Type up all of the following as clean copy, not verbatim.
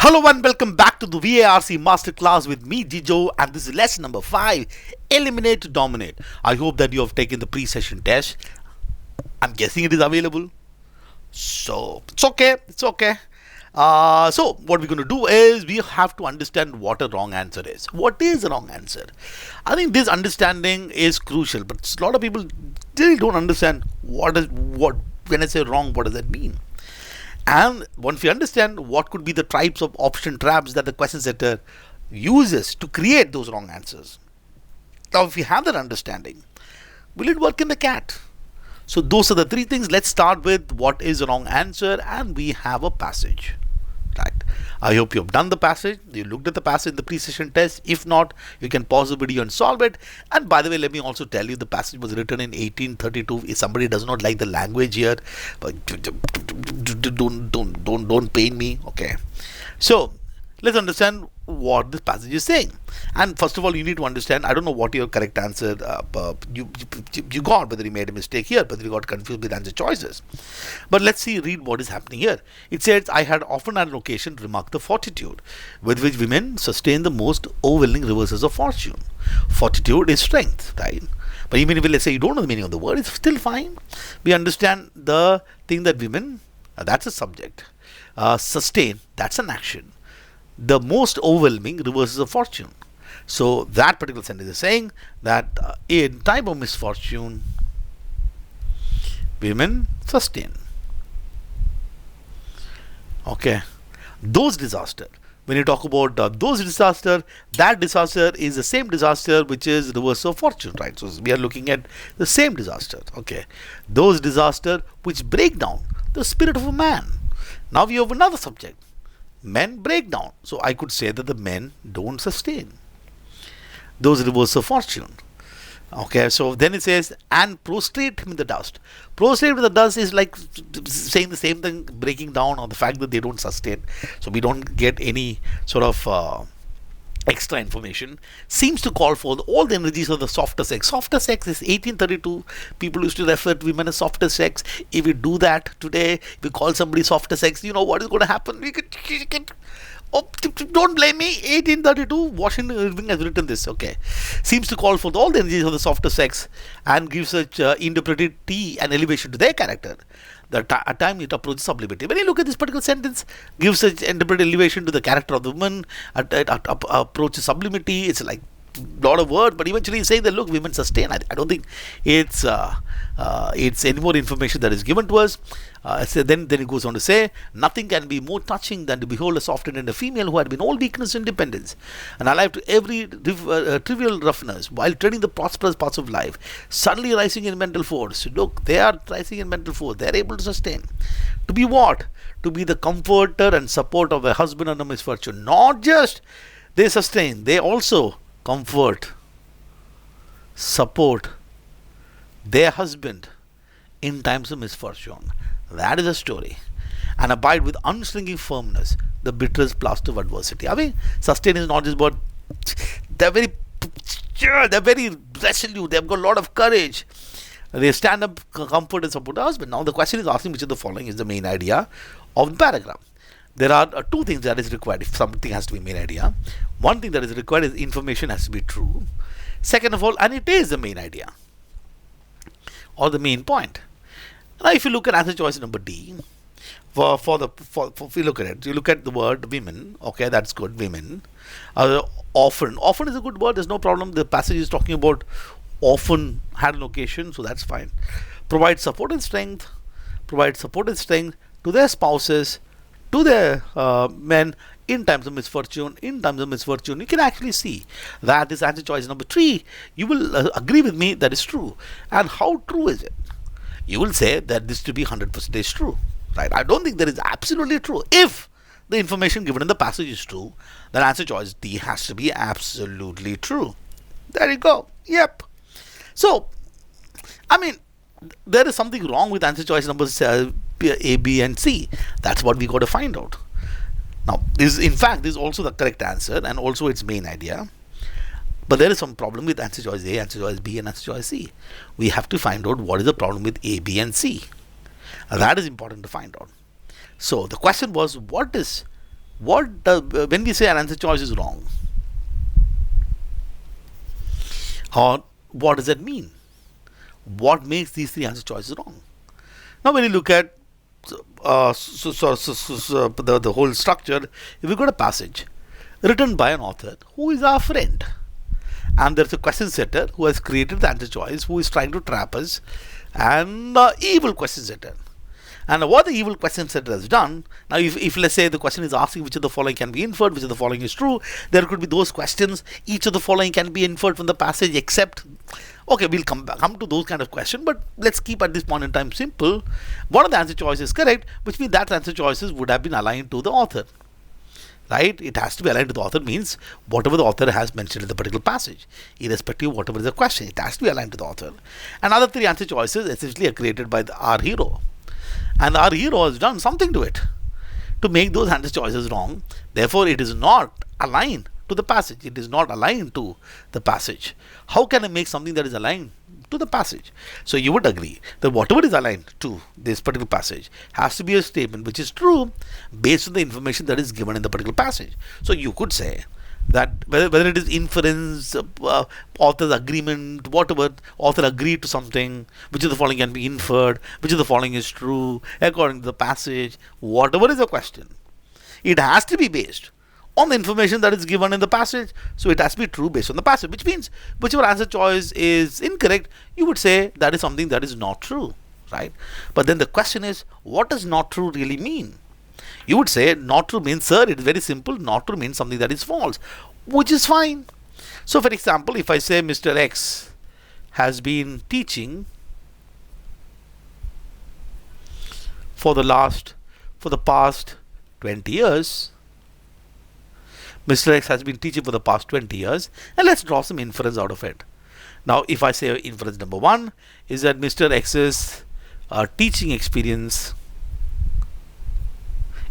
Hello and welcome back to the VARC Masterclass with me, Gejo, and this is lesson number 5, Eliminate to Dominate. I hope that you have taken the pre-session test. I'm guessing it is available. So, it's okay. So, what we're going to do is we have to understand what a wrong answer is. What is a wrong answer? I think this understanding is crucial, but a lot of people still don't understand what when I say wrong, what does that mean? And once we understand what could be the types of option traps that the question setter uses to create those wrong answers. Now, if we have that understanding, will it work in the CAT? So those are the three things. Let's start with what is a wrong answer, and we have a passage. Right. I hope you have done the passage. You looked at the passage in the pre-session test. If not, you can pause the video and solve it. And by the way, let me also tell you the passage was written in 1832. If somebody does not like the language here, but don't pain me. Okay. So let's understand what this passage is saying. And first of all, you need to understand, I don't know what your correct answer you got, whether you made a mistake here, whether you got confused with answer choices. But let's read what is happening here. It says, I had often had an occasion to remark the fortitude with which women sustain the most overwhelming reverses of fortune. Fortitude is strength, right? But even if let's say you don't know the meaning of the word, it's still fine. We understand the thing that women, that's a subject. Sustain, that's an action. The most overwhelming reverses of fortune. So that particular sentence is saying that in time of misfortune, women sustain. Okay, those disaster. When you talk about those disaster, that disaster is the same disaster which is reverse of fortune, right? So we are looking at the same disaster. Okay, those disaster which break down the spirit of a man. Now we have another subject. Men break down. So I could say that the men don't sustain those reverse of fortune. Okay, so then it says, and prostrate him in the dust. Prostrate in the dust is like saying the same thing, breaking down on the fact that they don't sustain. So we don't get any sort of extra information. Seems to call for all the energies of the softer sex. Softer sex is 1832. People used to refer to women as softer sex. If we do that today, if we call somebody softer sex, you know what is going to happen? We could oh, don't blame me. 1832, Washington Irving has written this. Okay, seems to call for all the energies of the softer sex and gives such interpretivity and elevation to their character. At time it approaches sublimity. When you look at this particular sentence, gives such interpretive elevation to the character of the woman, approaches sublimity. It's like a lot of words, but eventually saying that look, women sustain. I don't think it's any more information that is given to us. So then it goes on to say, nothing can be more touching than to behold a soft and a female who had been all weakness and dependence, and alive to every trivial roughness, while treading the prosperous paths of life, suddenly rising in mental force. Look, they are rising in mental force. They are able to sustain. To be what? To be the comforter and support of a husband under misfortune. Not just they sustain, they also comfort, support their husband in times of misfortune. That is a story. And abide with unshrinking firmness the bitterest plaster of adversity. I mean, sustain is not just about they're very resolute, they've got a lot of courage. They stand up, comfort and support the husband. Now the question is asking which of the following is the main idea of the paragraph. There are two things that is required if something has to be main idea. One thing that is required is information has to be true. Second of all, and it is the main idea or the main point. Now, if you look at answer choice number D, if you look at it, you look at the word women. Okay, that's good. Women. Often is a good word. There's no problem. The passage is talking about often had an occasion, so that's fine. Provide support and strength. Provide support and strength to their spouses, to their men in times of misfortune. In times of misfortune, you can actually see that this answer choice number 3. You will agree with me that is true. And how true is it? You will say that this to be 100% true, right? I don't think that is absolutely true. If the information given in the passage is true, then answer choice D has to be absolutely true. There you go. Yep. So, I mean, there is something wrong with answer choice numbers A, B, and C. That's what we got to find out. Now, this is also the correct answer and also its main idea. But there is some problem with answer choice A, answer choice B, and answer choice C. We have to find out what is the problem with A, B, and C. That is important to find out. So the question was, what is when we say an answer choice is wrong, or what does that mean? What makes these three answer choices wrong? Now, when you look at the whole structure, if we got a passage written by an author who is our friend, and there's a question setter who has created the answer choice, who is trying to trap us, and evil question setter. And what the evil question setter has done, now if let's say the question is asking which of the following can be inferred, which of the following is true, there could be those questions, each of the following can be inferred from the passage except, okay, we'll come to those kind of questions, but let's keep at this point in time simple. One of the answer choices is correct, which means that answer choices would have been aligned to the author. Right? It has to be aligned to the author, means whatever the author has mentioned in the particular passage, irrespective of whatever is the question, it has to be aligned to the author. And other three answer choices essentially are created by our hero. And our hero has done something to it to make those answer choices wrong. Therefore, it is not aligned to the passage. It is not aligned to the passage. How can I make something that is aligned to the passage? So you would agree that whatever is aligned to this particular passage has to be a statement which is true based on the information that is given in the particular passage. So you could say that whether it is inference, author's agreement, whatever, author agreed to something, which of the following can be inferred, which of the following is true according to the passage, whatever is the question, it has to be based on the information that is given in the passage. So it has to be true based on the passage, which means whichever answer choice is incorrect, you would say that is something that is not true, right? But then the question is, what does not true really mean? You would say not true means, sir, it is very simple, not true means something that is false, which is fine. So for example, if I say Mr. X has been teaching for the past 20 years, Mr. X has been teaching for the past 20 years, and let's draw some inference out of it. Now, if I say inference number 1 is that Mr. X's teaching experience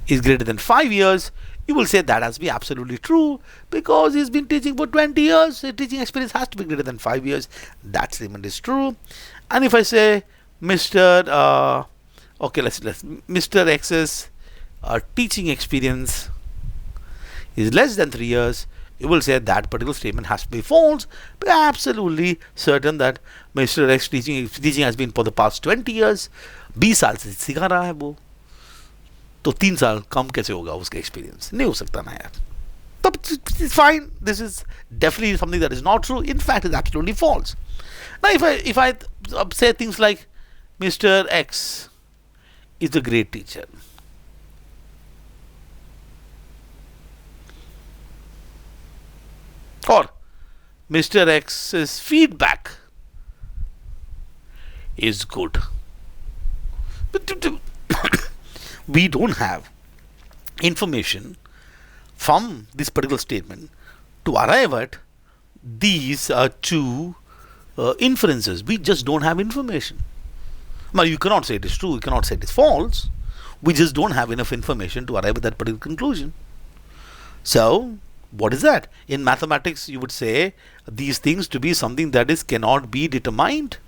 is greater than 5 years, you will say that has to be absolutely true because he's been teaching for 20 years. His teaching experience has to be greater than 5 years. That statement is true. And if I say Mr. X's teaching experience is less than 3 years, you will say that particular statement has to be false. But absolutely certain that Mr. X teaching has been for the past 20 years. 20 साल से सिखा रहा है वो, तो 3 साल कम कैसे होगा उसका एक्सपीरियंस? नहीं हो सकता ना यार. So it's fine. This is definitely something that is not true. In fact, it's absolutely false. Now, if I say things like Mr. X is a great teacher, or Mr. X's feedback is good, but we don't have information from this particular statement to arrive at these two inferences. We just don't have information. Now, you cannot say it is true, you cannot say it is false. We just don't have enough information to arrive at that particular conclusion. So, what is that? In mathematics, you would say these things to be something that is cannot be determined.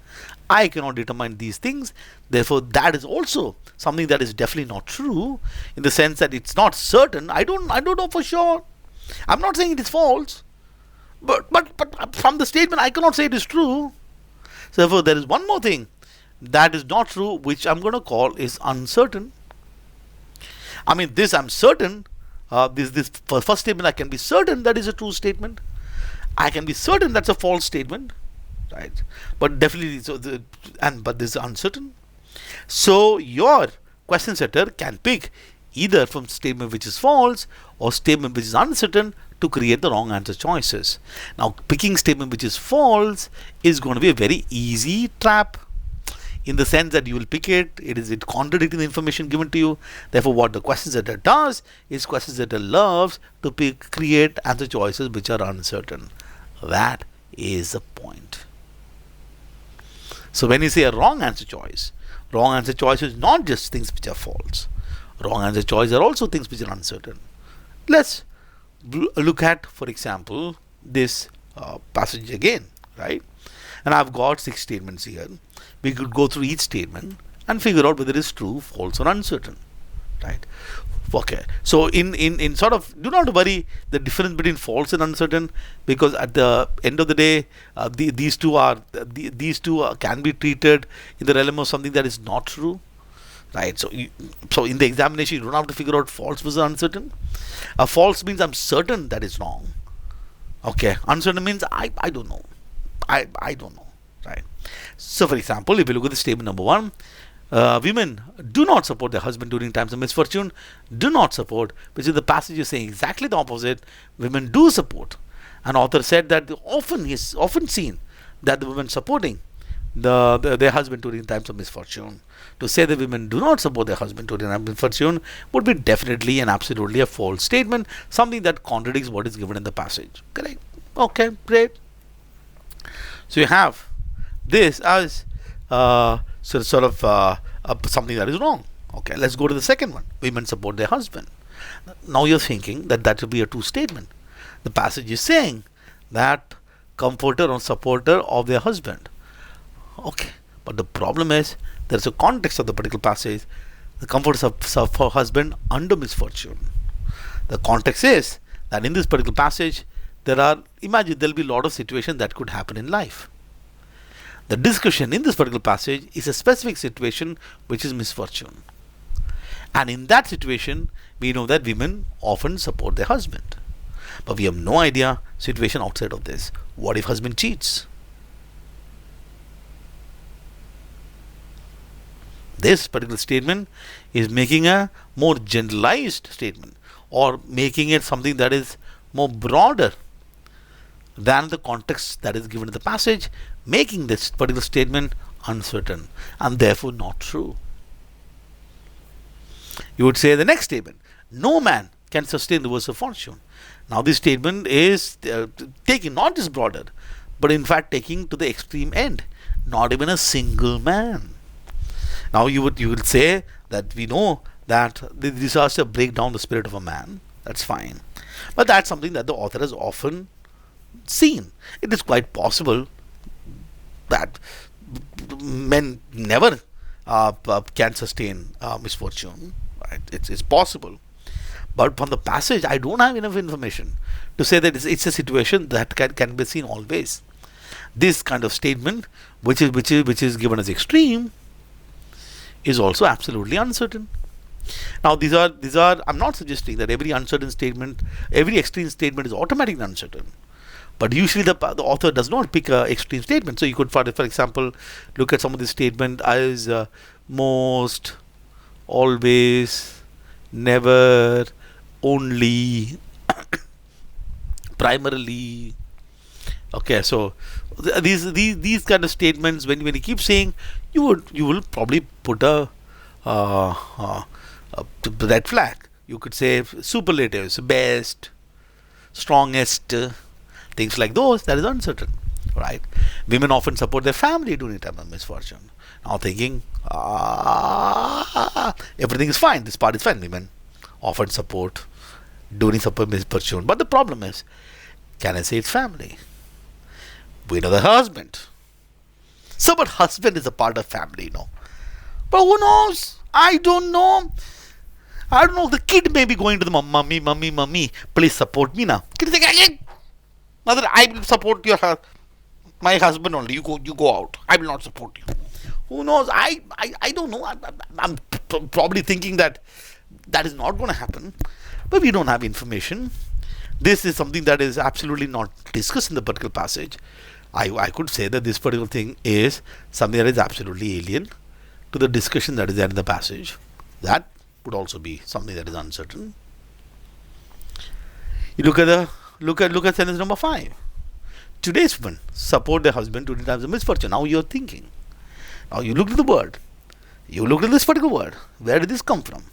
I cannot determine these things. Therefore, that is also something that is definitely not true, in the sense that it's not certain. I don't know for sure. I'm not saying it is false, but from the statement I cannot say it is true. So therefore, there is one more thing that is not true, which I'm going to call is uncertain. I mean, this I'm certain. This first statement I can be certain that is a true statement. I can be certain that's a false statement, right? But definitely, but this is uncertain. So your question setter can pick either from statement which is false or statement which is uncertain to create the wrong answer choices. Now, picking statement which is false is going to be a very easy trap, in the sense that you will pick it contradicting the information given to you. Therefore, what the question setter does is question setter loves to create answer choices which are uncertain. That is the point. So when you say a wrong answer choice is not just things which are false. Wrong answer choice are also things which are uncertain. Let's look at, for example, this passage again, right? And I've got 6 statements here. We could go through each statement and figure out whether it is true, false, or uncertain. right? Okay, so in sort of, do not worry the difference between false and uncertain, because at the end of the day, these two can be treated in the realm of something that is not true, right? So in the examination, you don't have to figure out false versus uncertain. False means I'm certain that is wrong. Okay, uncertain means I don't know. I don't know, right? So for example, if you look at the statement number 1, women do not support their husband during times of misfortune. Do not support, which is the passage is saying exactly the opposite. Women do support. An author said that is often seen that the women supporting their husband during times of misfortune. To say that women do not support their husband during times of misfortune would be definitely and absolutely a false statement, something that contradicts what is given in the passage. Correct? Okay, great. So you have this as something that is wrong. Okay, let's go to the second one. Women support their husband. Now you're thinking that will be a true statement. The passage is saying that comforter or supporter of their husband. Okay, but the problem is there's a context of the particular passage. The comforter of her husband under misfortune. The context is that in this particular passage, there'll be a lot of situations that could happen in life. The discussion in this particular passage is a specific situation, which is misfortune. And in that situation, we know that women often support their husband. But we have no idea situation outside of this. What if husband cheats? This particular statement is making a more generalized statement, or making it something that is more broader than the context that is given in the passage, making this particular statement uncertain and therefore not true. You would say the next statement, no man can sustain the verse of fortune. Now this statement is taking not just broader, but in fact taking to the extreme end. Not even a single man. Now you would say that we know that the disaster break down the spirit of a man. That's fine. But that's something that the author has often seen. It is quite possible that men never can sustain misfortune. Right? It's possible. But from the passage, I don't have enough information to say that it's a situation that can be seen always. This kind of statement, which is given as extreme, is also absolutely uncertain. Now these are I'm not suggesting that every uncertain statement, every extreme statement is automatically uncertain. But usually the author does not pick an extreme statement. So you could, for example, look at some of the statement as most, always, never, only, primarily. Okay, so these kind of statements, when you keep saying, you will probably put a red flag. You could say superlatives, best, strongest. Things like those, that is uncertain, right? Women often support their family during a time of misfortune. Now thinking, everything is fine, this part is fine. Women often support during misfortune. But the problem is, can I say it's family? We know the husband. So, but husband is a part of family, you know. But who knows? I don't know. The kid may be going to the mommy, please support me now. Kid is like, mother, I will support my husband only. You go out. I will not support you. Who knows? I don't know. I'm probably thinking that is not going to happen. But we don't have information. This is something that is absolutely not discussed in the particular passage. I could say that this particular thing is something that is absolutely alien to the discussion that is there in the passage. That would also be something that is uncertain. You look at sentence number 5. Today's women support their husband during times of misfortune. Now you're thinking. Now you look at the word. You look at this particular word. Where did this come from?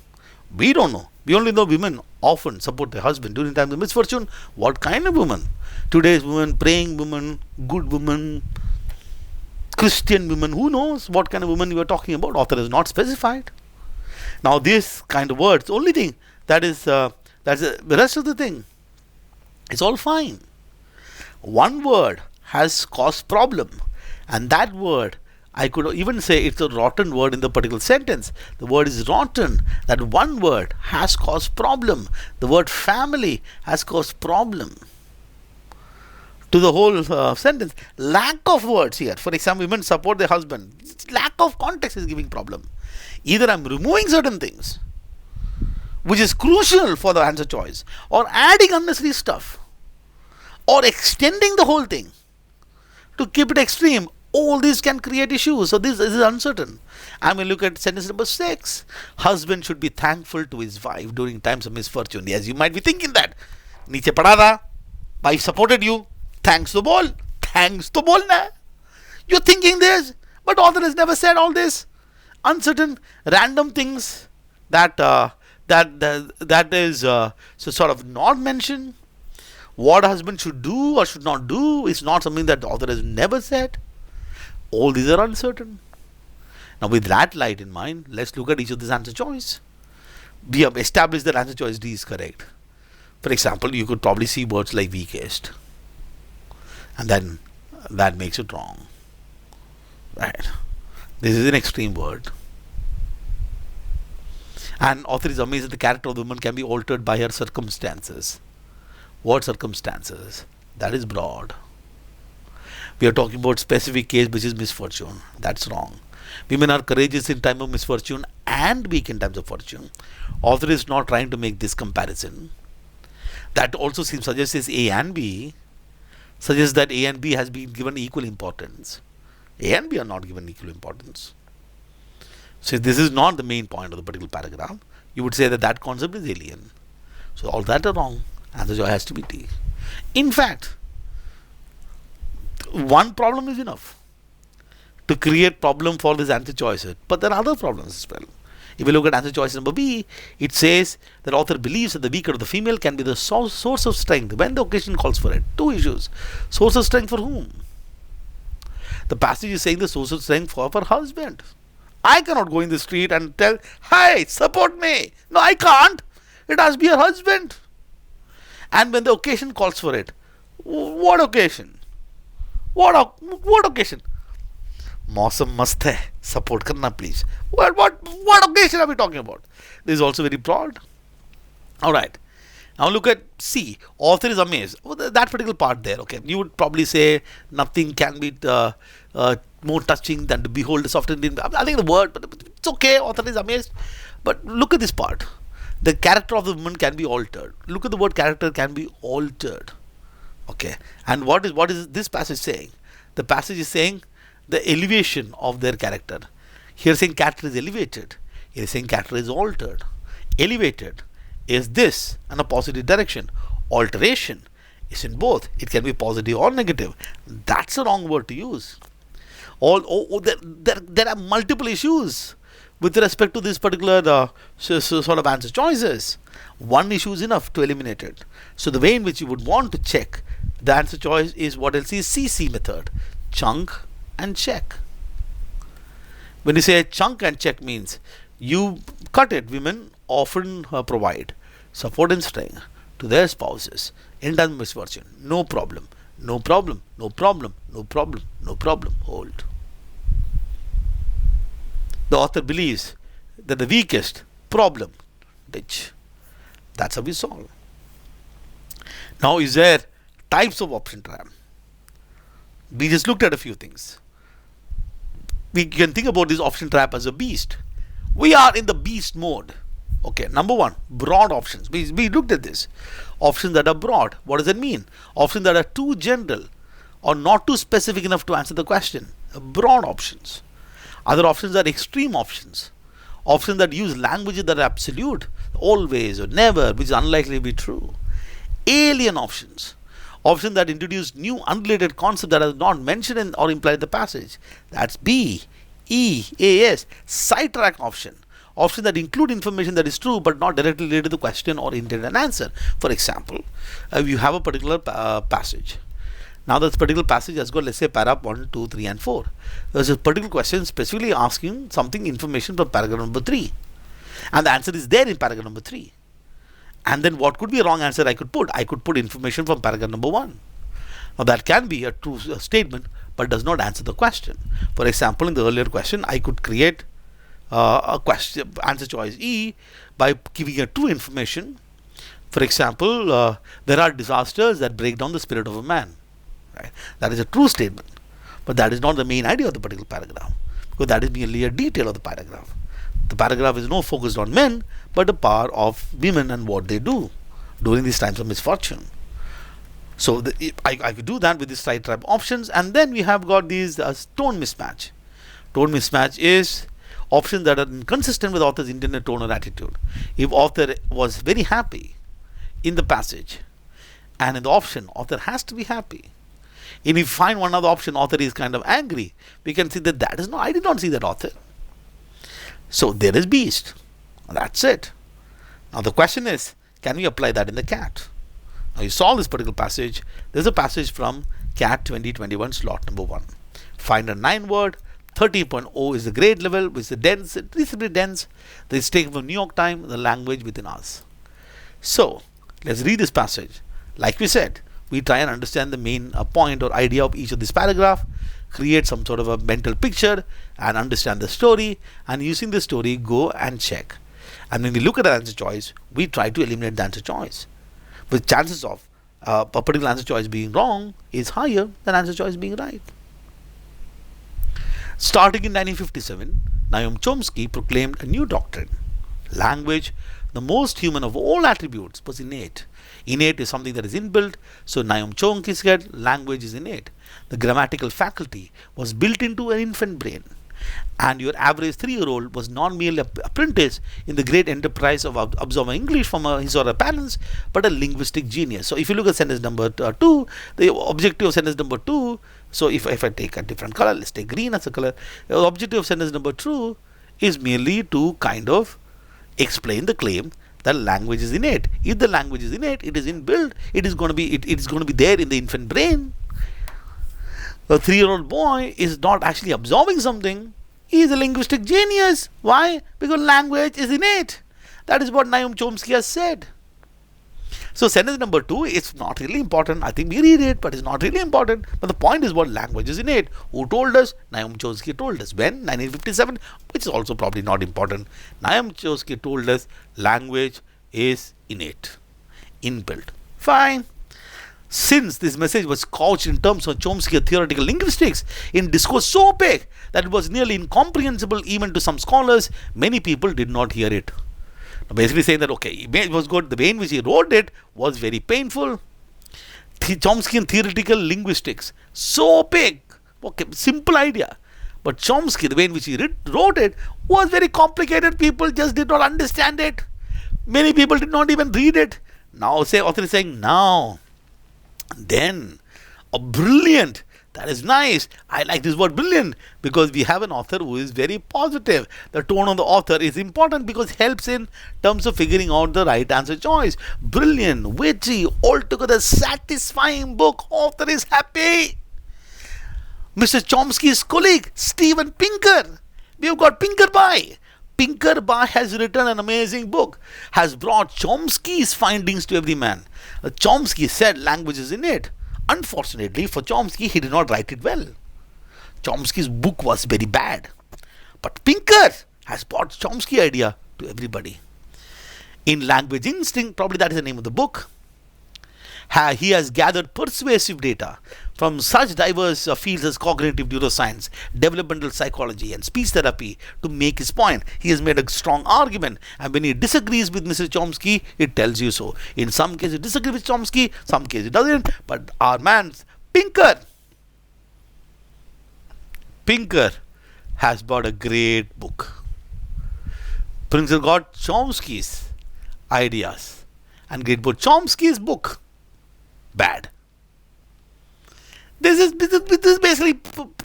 We don't know. We only know women often support their husband during times of misfortune. What kind of woman? Today's women, praying women, good women, Christian women. Who knows what kind of woman you are talking about? Author is not specified. Now this kind of words, only thing that's the rest of the thing. It's all fine. One word has caused problem, and that word I could even say it's a rotten word in the particular sentence. The word is rotten. That one word has caused problem. The word family has caused problem to the whole sentence. Lack of words here. For example, women support their husband. Lack of context is giving problem. Either I'm removing certain things, which is crucial for the answer choice, or adding unnecessary stuff, or extending the whole thing to keep it extreme. All these can create issues. So this is uncertain. And we look at sentence number 6. Husband should be thankful to his wife during times of misfortune. Yes, you might be thinking that. Niche pada tha, wife supported you. Thanks to bol. Thanks to bolna. You're thinking this, but author has never said all this. Uncertain, random things that is so sort of not mentioned. What husband should do or should not do is not something that the author has never said. All these are uncertain. Now, with that light in mind, let's look at each of these answer choice. We have established that answer choice D is correct. For example, you could probably see words like weakest, and then that makes it wrong. Right? This is an extreme word. And author is amazed that the character of the woman can be altered by her circumstances. What circumstances? That is broad. We are talking about specific case which is misfortune. That's wrong. Women are courageous in time of misfortune and weak in times of fortune. Author is not trying to make this comparison. That also seems suggests A and B. Suggests that A and B has been given equal importance. A and B are not given equal importance. So if this is not the main point of the particular paragraph, you would say that that concept is alien. So all that are wrong. Answer choice has to be D. In fact, one problem is enough to create problem for this answer choice. But there are other problems as well. If you look at answer choice number B, it says that author believes that the weaker of the female can be the source of strength when the occasion calls for it. Two issues. Source of strength for whom? The passage is saying the source of strength for her husband. I cannot go in the street and tell, hey, support me. No, I can't. It has to be her husband. And when the occasion calls for it, what occasion? What occasion? Mausam mast hai. Support karna please. What occasion are we talking about? This is also very broad. Alright. Now look at C. Author is amazed. That particular part there. Okay. You would probably say nothing can be more touching than to behold the soft Indian. I think the word, but it's okay. Author is amazed. But look at this part. The character of the woman can be altered. Look at the word character can be altered. Okay. And what is this passage saying? The passage is saying the elevation of their character. Here saying character is elevated. Here saying character is altered. Elevated is this and a positive direction. Alteration is in both. It can be positive or negative. That's a wrong word to use. There are multiple issues with respect to this particular sort of answer choices. One issue is enough to eliminate it. So the way in which you would want to check the answer choice is what else is CC method. Chunk and check. When you say chunk and check means you cut it. Women often provide support and strength to their spouses in time of misfortune. No problem. No problem. No problem. No problem. No problem. Hold. The author believes that the weakest problem, ditch. That's how we solve. Now, is there types of option trap? We just looked at a few things. We can think about this option trap as a beast. We are in the beast mode. Okay, number one, broad options. We looked at this. Options that are broad. What does that mean? Options that are too general or not too specific enough to answer the question. Broad options. Other options are extreme options. Options that use languages that are absolute, always or never, which is unlikely to be true. Alien options. Options that introduce new unrelated concept that are not mentioned in or implied in the passage. That's B, E, A, S. Sidetrack option. Options that include information that is true but not directly related to the question or intended answer. For example, you have a particular passage. Now this particular passage has got, let's say, paragraph 1, 2, 3 and 4. There's a particular question specifically asking something information from paragraph number 3. And the answer is there in paragraph number 3. And then what could be a wrong answer I could put? I could put information from paragraph number 1. Now that can be a true statement, but does not answer the question. For example, in the earlier question, I could create a question answer choice E by giving a true information. For example, there are disasters that break down the spirit of a man. Right? That is a true statement, but that is not the main idea of the particular paragraph, because that is merely a detail of the paragraph. The paragraph is not focused on men, but the power of women and what they do during these times of misfortune. So I could do that with these side type options, and then we have got these tone mismatch. Tone mismatch is options that are inconsistent with author's intended tone or attitude. If author was very happy in the passage, and in the option author has to be happy, and if you find one other option author is kind of angry, we can see that that is not, I did not see that author. So there is beast. That's it. Now the question is, can we apply that in the CAT? Now you saw this particular passage. There's a passage from CAT 2021 slot number 1. Find a 9-word. 30.0 is the grade level, which is dense, reasonably dense. This is taken from New York Times, the language within us. So let's read this passage. Like we said, we try and understand the main point or idea of each of this paragraph, create some sort of a mental picture and understand the story, and using the story go and check. And when we look at the answer choice, we try to eliminate the answer choice. But chances of a particular answer choice being wrong is higher than answer choice being right. Starting in 1957, Noam Chomsky proclaimed a new doctrine. Language, the most human of all attributes, was innate. Innate is something that is inbuilt, so Noam Chomsky said language is innate. The grammatical faculty was built into an infant brain, and your average 3-year-old was not merely an apprentice in the great enterprise of absorbing English from his or her parents, but a linguistic genius. So if you look at sentence number 2, the objective of sentence number 2, so if I take a different color, let's take green as a color, the objective of sentence number 2 is merely to kind of explain the claim that language is innate. If the language is innate, it is inbuilt, it is going to be there in the infant brain. The 3-year-old boy is not actually absorbing something. He is a linguistic genius. Why? Because language is innate. That is what Noam Chomsky has said. So sentence number 2 is not really important. I think we read it, but it's not really important. But the point is what language is innate. Who told us? Noam Chomsky told us. When? 1957, which is also probably not important. Noam Chomsky told us language is innate, inbuilt. Fine. Since this message was couched in terms of Chomsky theoretical linguistics in discourse so opaque that it was nearly incomprehensible even to some scholars, many people did not hear it. Basically saying that, okay, it was good, the way in which he wrote it was very painful. Chomskyan theoretical linguistics, so opaque, okay, simple idea. But Chomsky, the way in which he wrote it was very complicated. People just did not understand it. Many people did not even read it. Now, author is saying, now, then, a brilliant. That is nice. I like this word brilliant because we have an author who is very positive. The tone of the author is important because it helps in terms of figuring out the right answer choice. Brilliant, witty, altogether satisfying book. Author is happy. Mr. Chomsky's colleague, Steven Pinker. We have got Pinker by. Pinker by has written an amazing book, has brought Chomsky's findings to every man. Chomsky said language is innate. Unfortunately for Chomsky, he did not write it well. Chomsky's book was very bad. But Pinker has brought Chomsky idea to everybody. In Language Instinct, probably that is the name of the book, he has gathered persuasive data from such diverse fields as cognitive neuroscience, developmental psychology and speech therapy to make his point. He has made a strong argument, and when he disagrees with Mr. Chomsky, it tells you so. In some cases he disagrees with Chomsky, some cases he doesn't, but our man Pinker has bought a great book. Pinker got Chomsky's ideas and great book. Chomsky's book bad. This is basically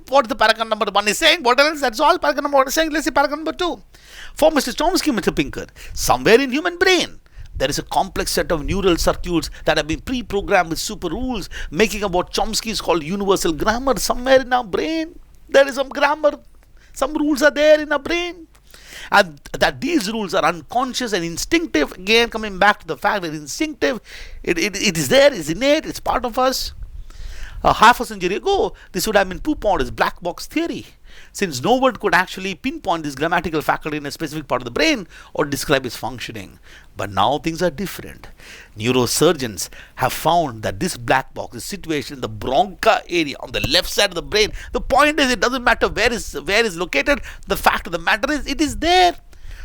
what the paragraph number 1 is saying. What else? That's all paragraph number 1 is saying. Let's see paragraph number 2. For Mr. Chomsky, Mr. Pinker, somewhere in human brain, there is a complex set of neural circuits that have been pre-programmed with super rules, making up what Chomsky is called universal grammar. Somewhere in our brain, there is some grammar. Some rules are there in our brain. And that these rules are unconscious and instinctive. Again, coming back to the fact that instinctive, it is there, it's innate, it's part of us. Half a century ago, this would have been poo-pond as black box theory, since no one could actually pinpoint this grammatical faculty in a specific part of the brain or describe its functioning. But now things are different. Neurosurgeons have found that this black box is situated in the bronchi area on the left side of the brain. The point is, it doesn't matter where is located. The fact of the matter is, it is there.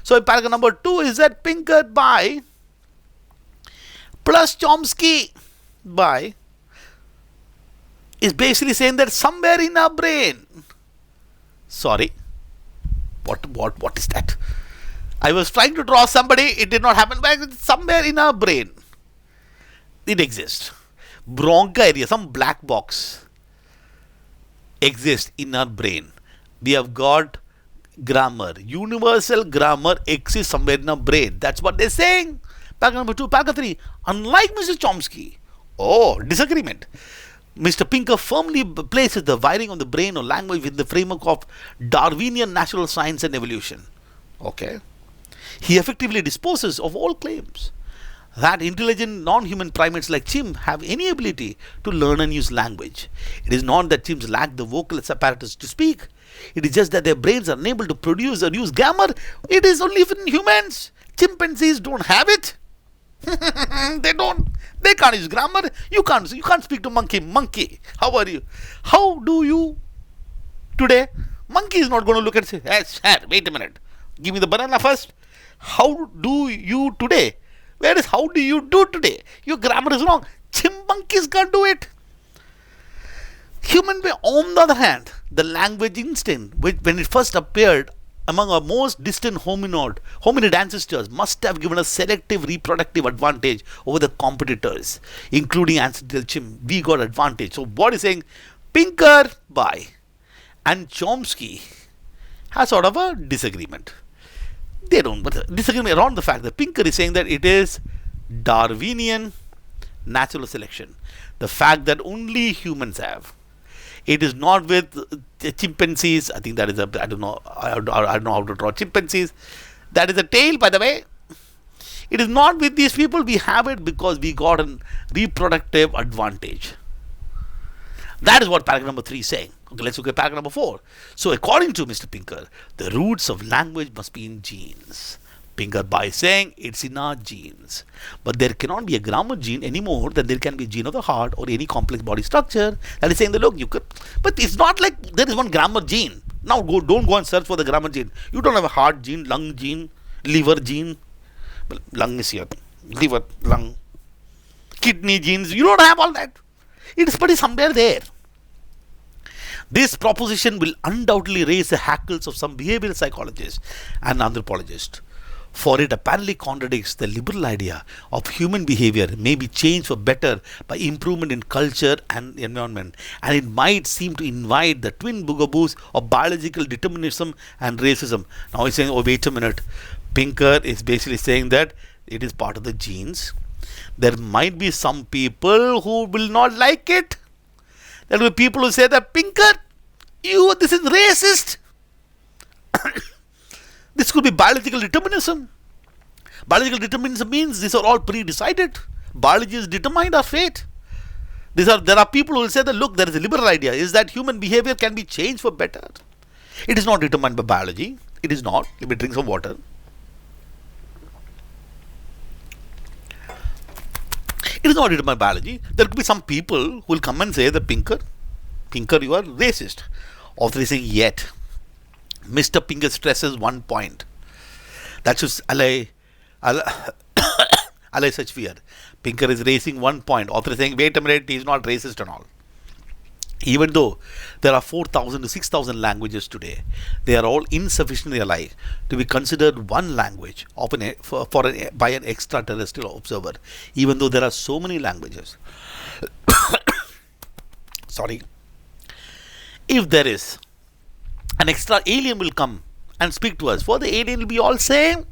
So in paragraph number 2 is that Pinker by plus Chomsky by is basically saying that somewhere in our brain. Sorry, what is that? I was trying to draw somebody, it did not happen, but somewhere in our brain it exists. Bronchi area, some black box exists in our brain. We have got grammar, universal grammar exists somewhere in our brain. That's what they're saying. Paragraph number 2, paragraph 3. Unlike Mr. Chomsky, disagreement. Mr. Pinker firmly places the wiring of the brain or language within the framework of Darwinian natural science and evolution. Okay. He effectively disposes of all claims that intelligent non-human primates like chimps have any ability to learn and use language. It is not that chimps lack the vocal apparatus to speak. It is just that their brains are unable to produce or use grammar. It is only in humans. Chimpanzees don't have it. They don't. They can't use grammar. You can't speak to monkey. Monkey, how are you? How do you today? Monkey is not going to look and say, hey, sir, wait a minute. Give me the banana first. How do you today? Where is how do you do today? Your grammar is wrong. Monkeys can't do it. Human being, on the other hand, the language instinct, which when it first appeared among our most distant hominid ancestors, must have given us selective reproductive advantage over the competitors, including ancestral chimp. We got advantage. So what is saying? Pinker by and Chomsky has sort of a disagreement. They don't, but disagreement around the fact that Pinker is saying that it is Darwinian natural selection. The fact that only humans have. It is not with chimpanzees. I think that is I don't know how to draw chimpanzees. That is a tail, by the way. It is not with these people. We have it because we got a reproductive advantage. That is what paragraph number 3 is saying. Okay, let's look at paragraph number 4. So according to Mr. Pinker, the roots of language must be in genes. Pinker by saying it's in our genes. But there cannot be a grammar gene any more than there can be a gene of the heart or any complex body structure. That is saying that look, you could, but it's not like there is one grammar gene. Now don't go and search for the grammar gene. You don't have a heart gene, lung gene, liver gene. Well, lung is here. Liver, lung, kidney genes. You don't have all that. But it's somewhere there. This proposition will undoubtedly raise the hackles of some behavioral psychologists and anthropologists, for it apparently contradicts the liberal idea of human behavior may be changed for better by improvement in culture and environment, and it might seem to invite the twin bugaboos of biological determinism and racism. Now he's saying, oh wait a minute, Pinker is basically saying that it is part of the genes. There might be some people who will not like it. There will be people who say that Pinker, this is racist. This could be biological determinism. Biological determinism means these are all pre-decided. Biology is determined our fate. There are people who will say that look, there is a liberal idea, is that human behavior can be changed for better. It is not determined by biology. It is not. Let me drink some water. It is not determined by biology. There could be some people who will come and say that Pinker, you are racist. Author is saying yet. Mr. Pinker stresses one point. That should allay such fear. Pinker is raising one point. Author is saying, wait a minute, he is not racist and all. Even though there are 4,000 to 6,000 languages today, they are all insufficiently alike to be considered one language by an extraterrestrial observer. Even though there are so many languages. Sorry. If there is an extra alien will come and speak to us, for the alien will be all same.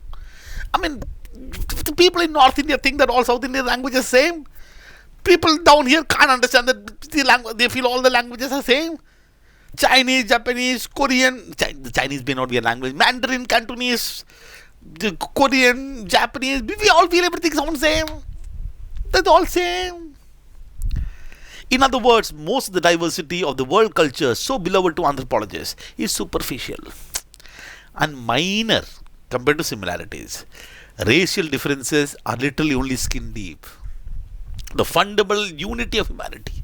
I mean, the people in North India think that all South Indian languages are same. People down here can't understand that they feel all the languages are same. Chinese, Japanese, Korean. The Chinese may not be a language. Mandarin, Cantonese, Korean, Japanese. We all feel everything's all same. That's all same. In other words, most of the diversity of the world culture so beloved to anthropologists is superficial and minor compared to similarities. Racial differences are literally only skin deep. The fundamental unity of humanity,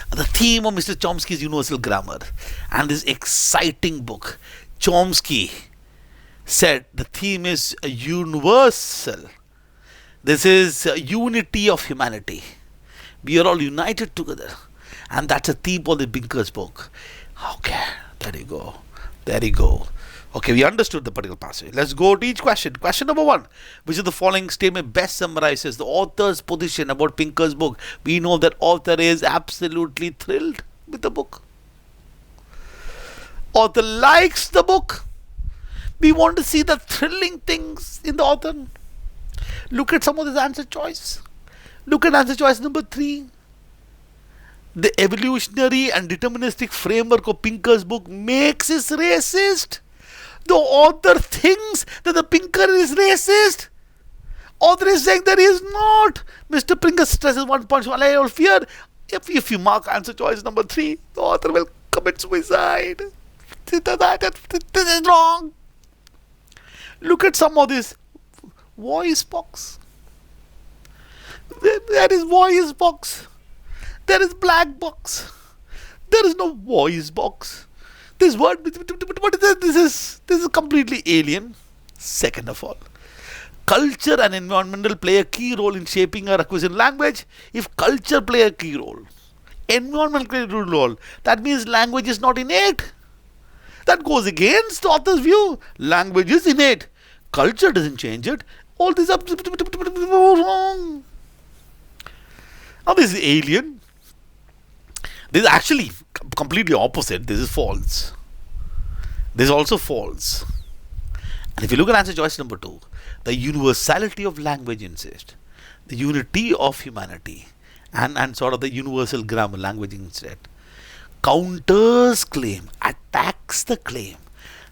the theme of Mr. Chomsky's universal grammar, and this exciting book. Chomsky said the theme is universal. This is unity of humanity. We are all united together, and that's a theme of the Pinker's book. Okay, there you go. There you go. Okay, we understood the particular passage. Let's go to each question. Question number 1. Which of the following statement best summarizes the author's position about Pinker's book? We know that author is absolutely thrilled with the book. Author likes the book. We want to see the thrilling things in the author. Look at some of this answer choice. Look at answer choice number 3. The evolutionary and deterministic framework of Pinker's book makes it racist. The author thinks that the Pinker is racist. Author is saying that he is not. Mr. Pinker stresses one point. I will fear if you mark answer choice number 3, the author will commit suicide. This is wrong. Look at some of this voice box. There is voice box. There is black box. There is no voice box. This word, what is this? This is completely alien. Second of all, culture and environmental play a key role in shaping our acquisition language. If culture play a key role, environment play a key role, that means language is not innate. That goes against the author's view. Language is innate. Culture doesn't change it. All these are wrong. Now this is alien. This is actually completely opposite. This is false. This is also false. And if you look at answer choice number 2, the universality of language insists, the unity of humanity, and sort of the universal grammar language instead, counters claim, attacks the claim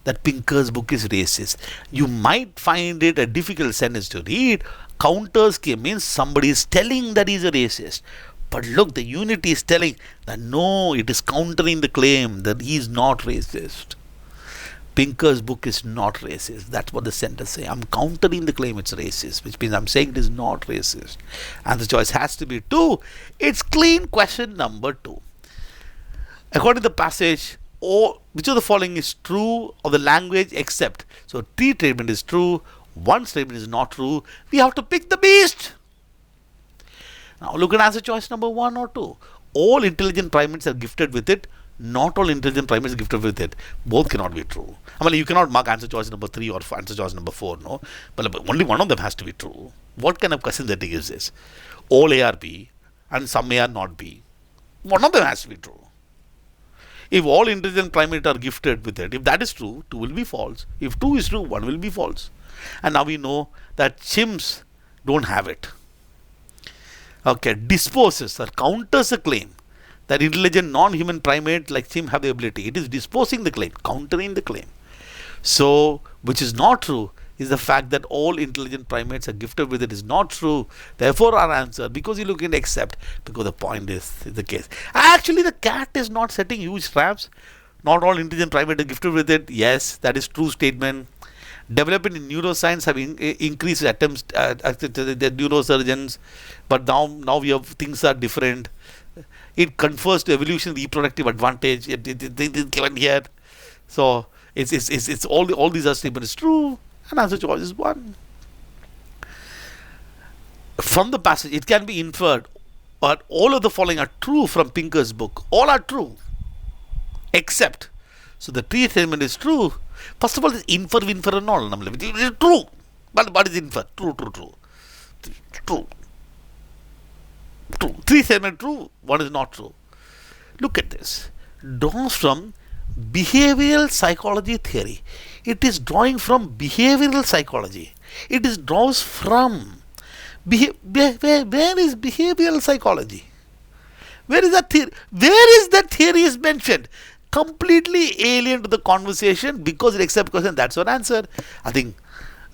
that Pinker's book is racist. You might find it a difficult sentence to read. Counters claim means somebody is telling that he is a racist. But look, the unity is telling that no, it is countering the claim that he is not racist. Pinker's book is not racist. That's what the sentence says. I'm countering the claim it's racist, which means I'm saying it is not racist. And the choice has to be 2. It's clean. Question number 2. According to the passage, which of the following is true of the language except? So 3 statement is true, 1 statement is not true. We have to pick the beast. Now look at answer choice number 1 or 2. All intelligent primates are gifted with it. Not all intelligent primates are gifted with it. Both cannot be true. I mean, you cannot mark answer choice number 3 or answer choice number 4, no? But only one of them has to be true. What kind of question that is this? All A are B and some A are not B. One of them has to be true. If all intelligent primates are gifted with it, if that is true, 2 will be false. If 2 is true, 1 will be false. And now we know that chimps don't have it. Okay, disposes or counters a claim that intelligent non-human primates like chimp have the ability. It is disposing the claim, countering the claim. So, which is not true, is the fact that all intelligent primates are gifted with it is not true. Therefore, our answer, because you look in except, because the point is the case. Actually, the CAT is not setting huge traps. Not all intelligent primates are gifted with it. Yes, that is true statement. Development in neuroscience have increased attempts at the neurosurgeons, but now we have things are different. It confers to evolution reproductive advantage. It given here, so it's all these are statements true, and answer choice is 1. From the passage, it can be inferred, but all of the following are true from Pinker's book. All are true, except. So the 3 statement is true. First of all, this infer and all. It is true. But what is infer? True. 3 statement true, 1 is not true. Look at this. Draws from behavioral psychology theory. It is drawing from behavioral psychology. It is draws from. Where is behavioral psychology? Where is that theory? Where is that theory is mentioned? Completely alien to the conversation because it accepts question. That's our answer. I think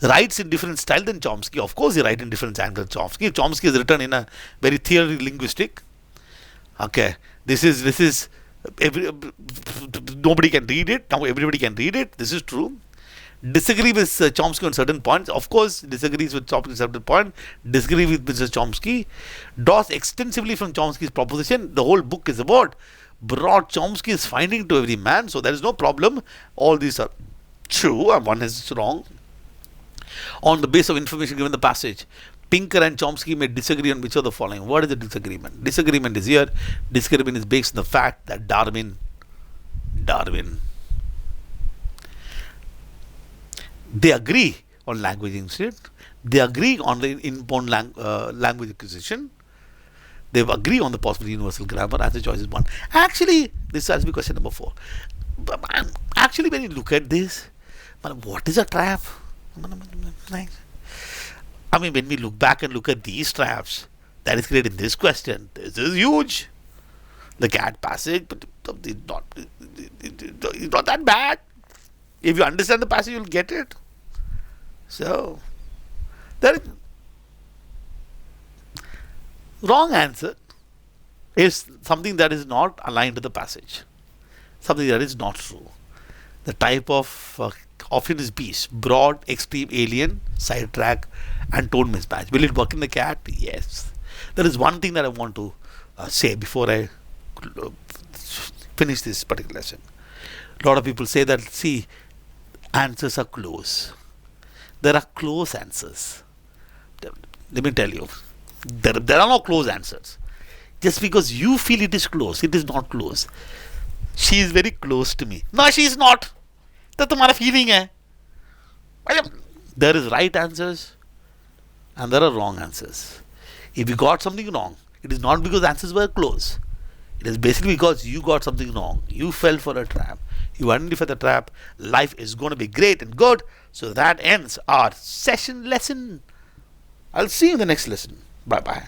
writes in different style than Chomsky. Of course, he writes in different style than Chomsky. Chomsky is written in a very theory linguistic. Okay, this is every, nobody can read it now. Everybody can read it. This is true. Disagree with Chomsky on certain points. Of course, disagrees with Chomsky on certain point. Disagree with Mr. Chomsky. Draws extensively from Chomsky's proposition. The whole book is about brought Chomsky's finding to every man. So there is no problem. All these are true and one is wrong. On the basis of information given in the passage, Pinker and Chomsky may disagree on which of the following. What is the disagreement? Disagreement is here. Disagreement is based on the fact that Darwin, they agree on language instinct. They agree on the inborn language acquisition. They agree on the possible universal grammar as the choice is one. Actually, this has to be question number 4. Actually, when you look at this, what is a trap? I mean, when we look back and look at these traps that is created in this question, this is huge. The CAT passage, but it's not that bad. If you understand the passage, you'll get it. So, the wrong answer is something that is not aligned to the passage, something that is not true. The type of often is beast, broad, extreme, alien, sidetrack, and tone mismatch. Will it work in the CAT? Yes. There is one thing that I want to say before I finish this particular lesson. A lot of people say that, see, answers are close. There are close answers. Let me tell you, there are no close answers. Just because you feel it is close, it is not close. She is very close to me. No, she is not. That's तुम्हारा feeling है. There is right answers and there are wrong answers. If you got something wrong, it is not because answers were close. It is basically because you got something wrong. You fell for a trap. You identified the trap. Life is going to be great and good. So that ends our lesson. I'll see you in the next lesson. Bye bye.